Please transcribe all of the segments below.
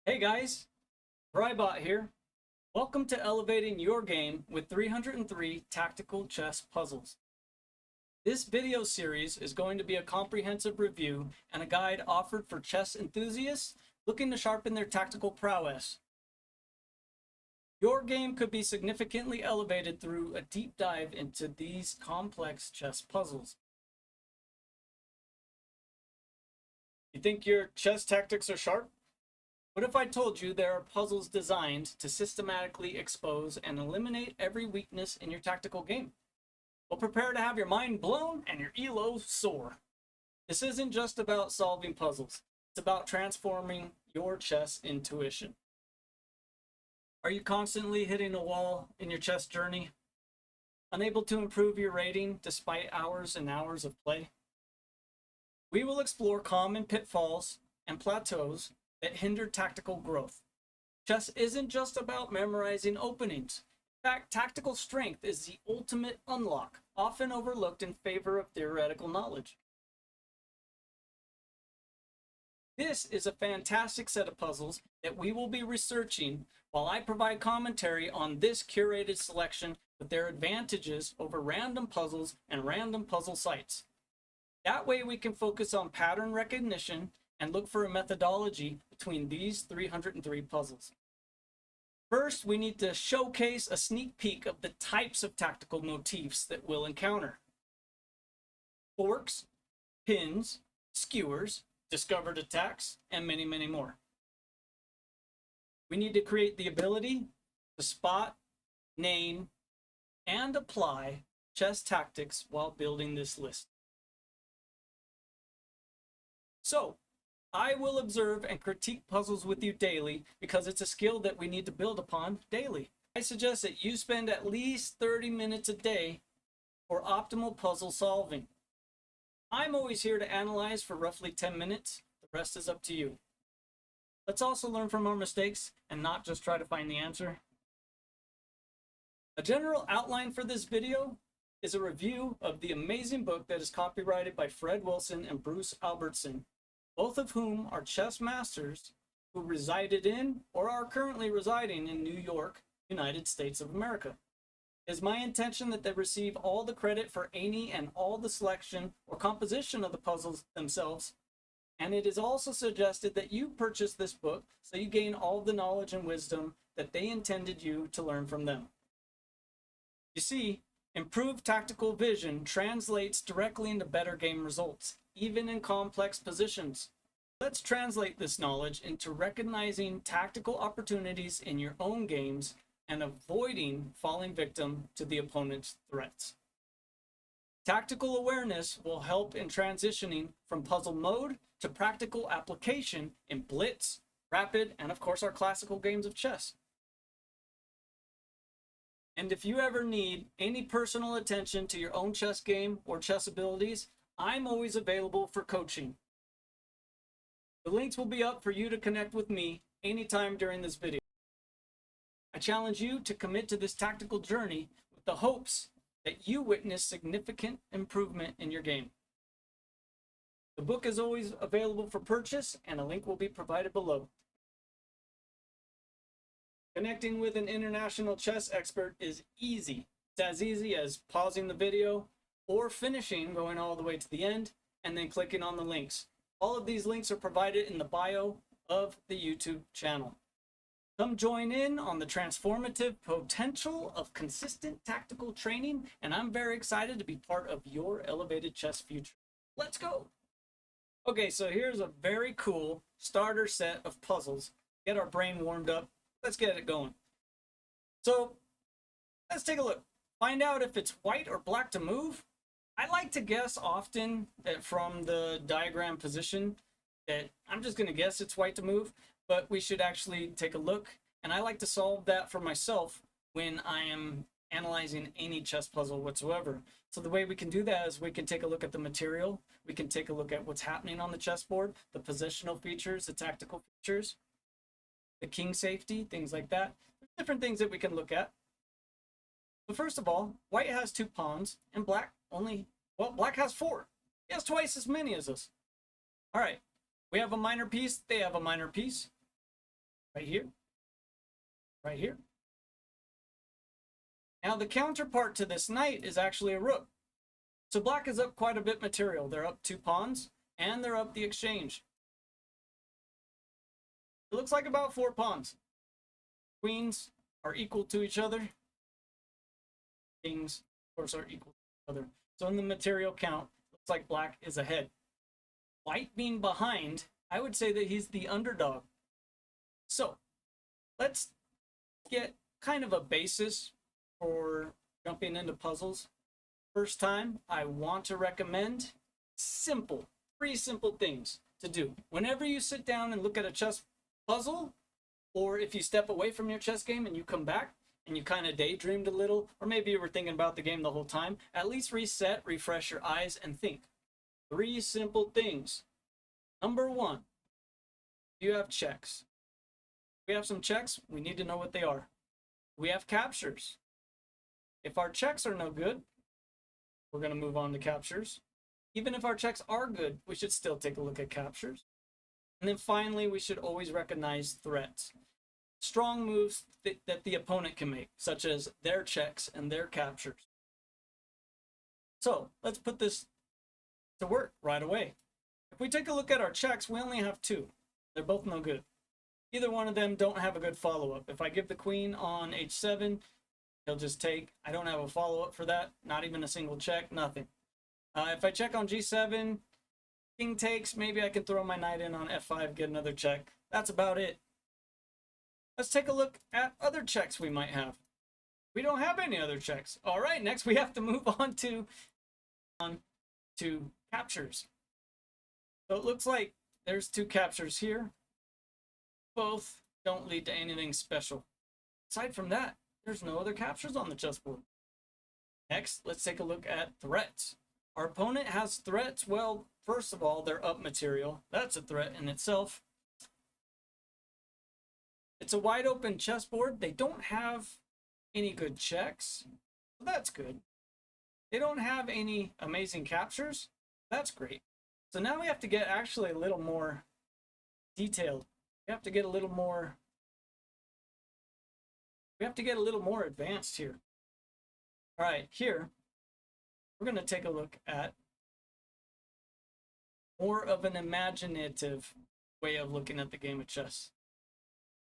Hey guys, vryBot here. Welcome to elevating your game with 303 tactical chess puzzles. This video series is going to be a comprehensive review and a guide offered for chess enthusiasts looking to sharpen their tactical prowess. Your game could be significantly elevated through a deep dive into these complex chess puzzles. You think your chess tactics are sharp? What if I told you there are puzzles designed to systematically expose and eliminate every weakness in your tactical game? Well, prepare to have your mind blown and your elo soar. This isn't just about solving puzzles. It's about transforming your chess intuition. Are you constantly hitting a wall in your chess journey? Unable to improve your rating despite hours and hours of play? We will explore common pitfalls and plateaus that hinder tactical growth. Chess isn't just about memorizing openings. In fact, tactical strength is the ultimate unlock, often overlooked in favor of theoretical knowledge. This is a fantastic set of puzzles that we will be researching while I provide commentary on this curated selection with their advantages over random puzzles and random puzzle sites. That way we can focus on pattern recognition and look for a methodology between these 303 puzzles. First, we need to showcase a sneak peek of the types of tactical motifs that we'll encounter. Forks, pins, skewers, discovered attacks, and many, many more. We need to create the ability to spot, name, and apply chess tactics while building this list. So, I will observe and critique puzzles with you daily because it's a skill that we need to build upon daily. I suggest that you spend at least 30 minutes a day for optimal puzzle solving. I'm always here to analyze for roughly 10 minutes. The rest is up to you. Let's also learn from our mistakes and not just try to find the answer. A general outline for this video is a review of the amazing book that is copyrighted by Fred Wilson and Bruce Albertson, both of whom are chess masters who resided in or are currently residing in New York, United States of America. It is my intention that they receive all the credit for any and all the selection or composition of the puzzles themselves, and it is also suggested that you purchase this book so you gain all the knowledge and wisdom that they intended you to learn from them. You see, improved tactical vision translates directly into better game results, even in complex positions. Let's translate this knowledge into recognizing tactical opportunities in your own games and avoiding falling victim to the opponent's threats. Tactical awareness will help in transitioning from puzzle mode to practical application in blitz, rapid, and of course our classical games of chess. And if you ever need any personal attention to your own chess game or chess abilities, I'm always available for coaching. The links will be up for you to connect with me anytime during this video. I challenge you to commit to this tactical journey with the hopes that you witness significant improvement in your game. The book is always available for purchase, and a link will be provided below. Connecting with an international chess expert is easy. It's as easy as pausing the video or finishing, going all the way to the end, and then clicking on the links. All of these links are provided in the bio of the YouTube channel. Come join in on the transformative potential of consistent tactical training, and I'm very excited to be part of your elevated chess future. Let's go! Okay, so here's a very cool starter set of puzzles. Get our brain warmed up. Let's get it going. So, let's take a look. Find out if it's white or black to move. I like to guess often that from the diagram position that I'm just going to guess it's white to move, but we should actually take a look. And I like to solve that for myself when I am analyzing any chess puzzle whatsoever. So the way we can do that is we can take a look at the material. We can take a look at what's happening on the chessboard, the positional features, the tactical features, the king safety, things like that. There's different things that we can look at. But first of all, white has 2 pawns and black black has 4. He has twice as many as us. All right, we have a minor piece, they have a minor piece. right here, right here. Now the counterpart to this knight is actually a rook. So black is up quite a bit material. They're up 2 pawns, and they're up the exchange. It looks like about 4 pawns. Queens are equal to each other. Kings, of course, are equal to each other. So in the material count, looks like black is ahead. White being behind, I would say that he's the underdog. So let's get kind of a basis for jumping into puzzles. First time, I want to recommend simple, 3 simple things to do. Whenever you sit down and look at a chess puzzle, or if you step away from your chess game and you come back and you kind of daydreamed a little, or maybe you were thinking about the game the whole time, at least reset, refresh your eyes, and think. 3 simple things. Number 1, you have checks. We have some checks, we need to know what they are. We have captures. If our checks are no good, we're going to move on to captures. Even if our checks are good, we should still take a look at captures. And then finally, we should always recognize threats. Strong moves that the opponent can make, such as their checks and their captures. So let's put this to work right away. If we take a look at our checks, we only have 2. They're both no good. Either one of them don't have a good follow-up. If I give the queen on h7, he'll just take. I don't have a follow-up for that. Not even a single check, nothing. If I check on g7, king takes, maybe I can throw my knight in on f5, get another check. That's about it. Let's take a look at other checks we might have. We don't have any other checks. All right, next we have to move on to captures. So it looks like there's 2 captures here. Both don't lead to anything special. Aside from that, there's no other captures on the chessboard. Next, let's take a look at threats. Our opponent has threats. Well, first of all, they're up material. That's a threat in itself. It's a wide open chessboard. They don't have any good checks. So that's good. They don't have any amazing captures. That's great. So now we have to get actually a little more detailed. We have to get a little more advanced here. All right, here we're going to take a look at more of an imaginative way of looking at the game of chess.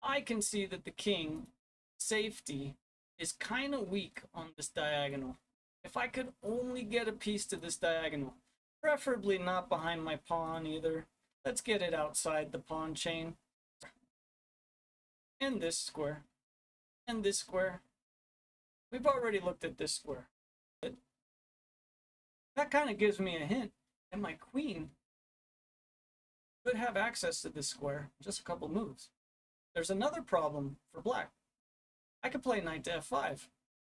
I can see that the king safety is kind of weak on this diagonal. If I could only get a piece to this diagonal, preferably not behind my pawn either. Let's get it outside the pawn chain. And this square. And this square. We've already looked at this square. But that kind of gives me a hint. And my queen could have access to this square in just a couple moves. There's another problem for black. I could play knight to f5.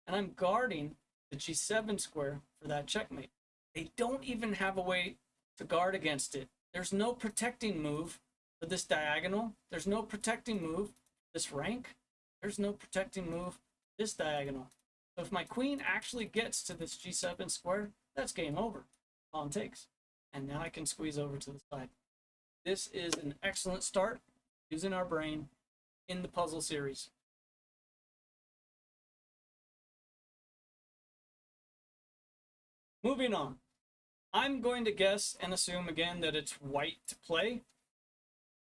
And I'm guarding the g7 square for that checkmate. They don't even have a way to guard against it. There's no protecting move for this diagonal. There's no protecting move for this rank. There's no protecting move for this diagonal. So if my queen actually gets to this g7 square, that's game over. Pawn takes. And now I can squeeze over to the side. This is an excellent start using our brain in the puzzle series. Moving on. I'm going to guess and assume again that it's white to play,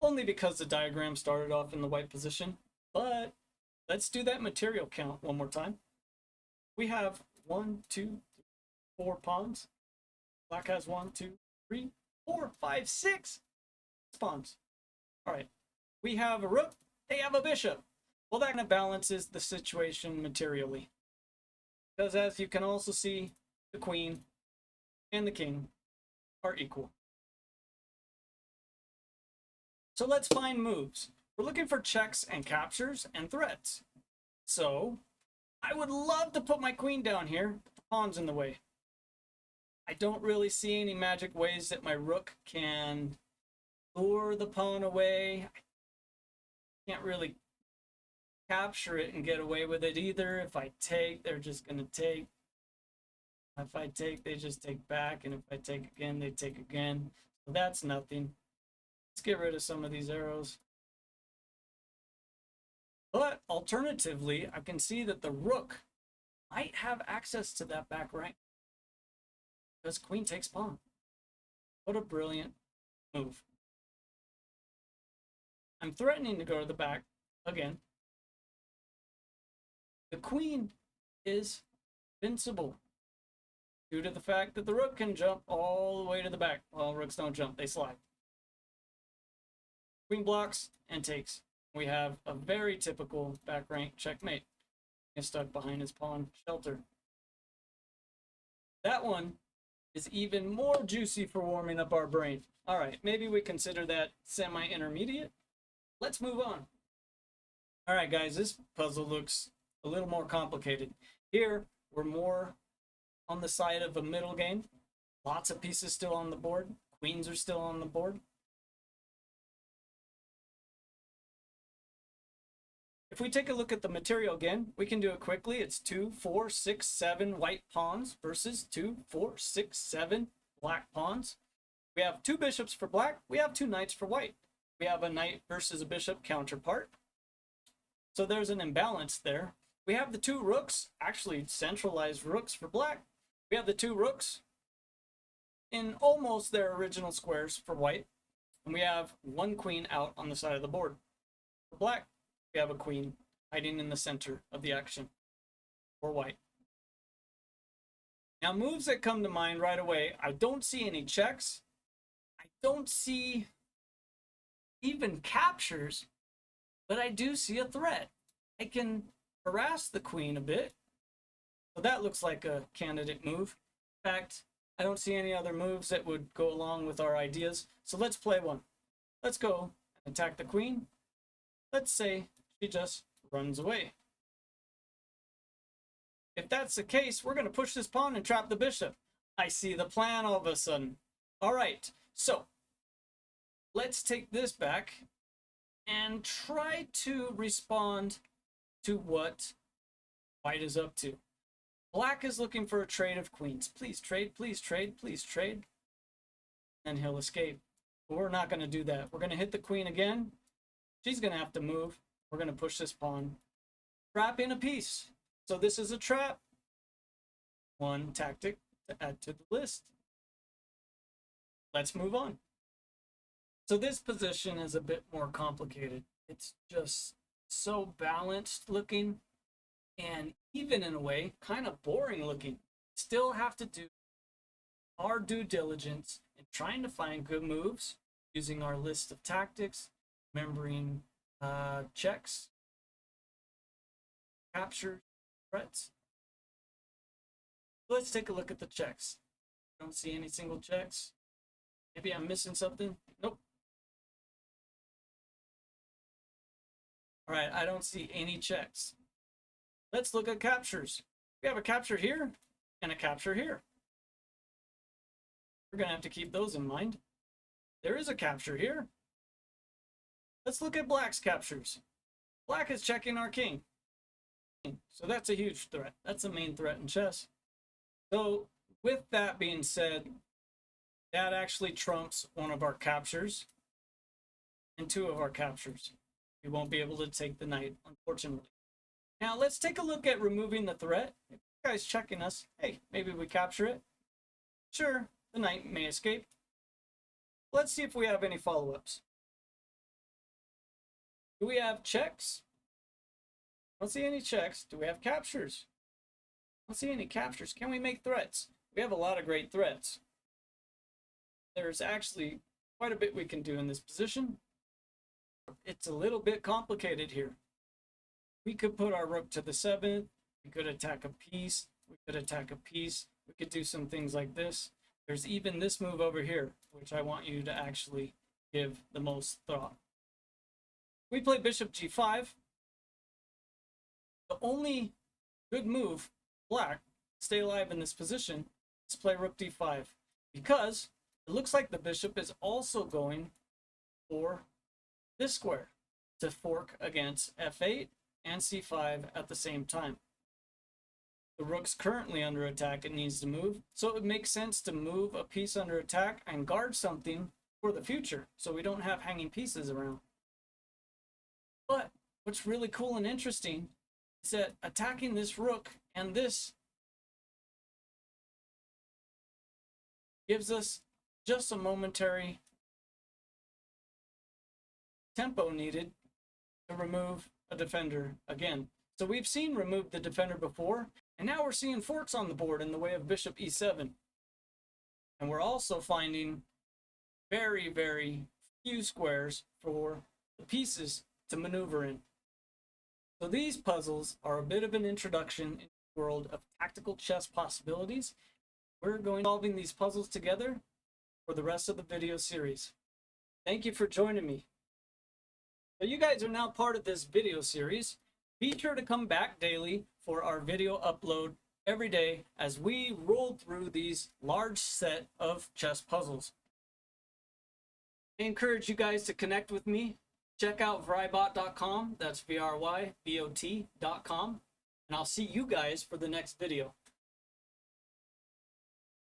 only because the diagram started off in the white position, but let's do that material count one more time. We have 1, 2, 4 pawns. Black has 1, 2, 3, 4, 5, 6 pawns. All right, we have a rook, they have a bishop. Well, that kind of balances the situation materially, because as you can also see, the queen and the king are equal. So let's find moves. We're looking for checks and captures and threats. So I would love to put my queen down here, but the pawn's in the way. I don't really see any magic ways that my rook can lure the pawn away. I can't really capture it and get away with it either. If I take, they're just going to take. If I take, they just take back, and if I take again, they take again. So that's nothing. Let's get rid of some of these arrows. But alternatively, I can see that the rook might have access to that back rank because queen takes pawn. What a brilliant move. I'm threatening to go to the back again. The queen is invincible due to the fact that the rook can jump all the way to the back. Well, rooks don't jump, they slide. Queen blocks and takes. We have a very typical back rank checkmate. He's stuck behind his pawn shelter. That one is even more juicy for warming up our brain. All right, maybe we consider that semi-intermediate. Let's move on. All right, guys, this puzzle looks a little more complicated. Here, we're more on the side of a middle game. Lots of pieces still on the board. Queens are still on the board. If we take a look at the material again, we can do it quickly. It's 2, 4, 6, 7 white pawns versus 2, 4, 6, 7 black pawns. We have 2 bishops for black. We have 2 knights for white. We have a knight versus a bishop counterpart. So there's an imbalance there. We have the 2 rooks, actually centralized rooks for black. We have the 2 rooks in almost their original squares for white. And we have 1 queen out on the side of the board. For black, we have a queen hiding in the center of the action for white. Now, moves that come to mind right away, I don't see any checks. I don't see even captures, but I do see a threat. I can harass the queen a bit. So that looks like a candidate move. In fact, I don't see any other moves that would go along with our ideas. So let's play one. Let's go and attack the queen. Let's say she just runs away. If that's the case, we're going to push this pawn and trap the bishop. I see the plan all of a sudden. All right, so let's take this back and try to respond to what white is up to. Black is looking for a trade of queens. Please trade, please trade, please trade. And he'll escape. But we're not going to do that. We're going to hit the queen again. She's going to have to move. We're going to push this pawn. Trap in a piece. So this is a trap. One tactic to add to the list. Let's move on. So this position is a bit more complicated. It's just so balanced looking and even in a way kind of boring looking. Still have to do our due diligence in trying to find good moves using our list of tactics, remembering checks, captures, threats. Let's take a look at the checks. Don't see any single checks. Maybe I'm missing something. Nope. All right, I don't see any checks. Let's look at captures. We have a capture here and a capture here. We're going to have to keep those in mind. There is a capture here. Let's look at black's captures. Black is checking our king. So that's a huge threat. That's the main threat in chess. So with that being said, that actually trumps one of our captures and 2 of our captures. We won't be able to take the knight, unfortunately. Now let's take a look at removing the threat. If the guy's checking us, hey, maybe we capture it. Sure, the knight may escape. Let's see if we have any follow-ups. Do we have checks? I don't see any checks. Do we have captures? I don't see any captures. Can we make threats? We have a lot of great threats. There's actually quite a bit we can do in this position. It's a little bit complicated here. We could put our rook to the 7th. We could attack a piece. We could attack a piece. We could do some things like this. There's even this move over here, which I want you to actually give the most thought. We play bishop g5. The only good move, black, stay alive in this position, is play rook d5. Because it looks like the bishop is also going for this square to fork against f8 and c5 at the same time. The rook's currently under attack and needs to move, so it would make sense to move a piece under attack and guard something for the future so we don't have hanging pieces around. But what's really cool and interesting is that attacking this rook and this gives us just a momentary tempo needed to remove a defender again. So we've seen remove the defender before, and now we're seeing forks on the board in the way of bishop e7. And we're also finding very, very few squares for the pieces to maneuver in. So these puzzles are a bit of an introduction into the world of tactical chess possibilities. We're going to be solving these puzzles together for the rest of the video series. Thank you for joining me. So you guys are now part of this video series. Be sure to come back daily for our video upload every day as we roll through these large set of chess puzzles. I encourage you guys to connect with me. Check out vrybot.com, that's VRYBOT.com, and I'll see you guys for the next video.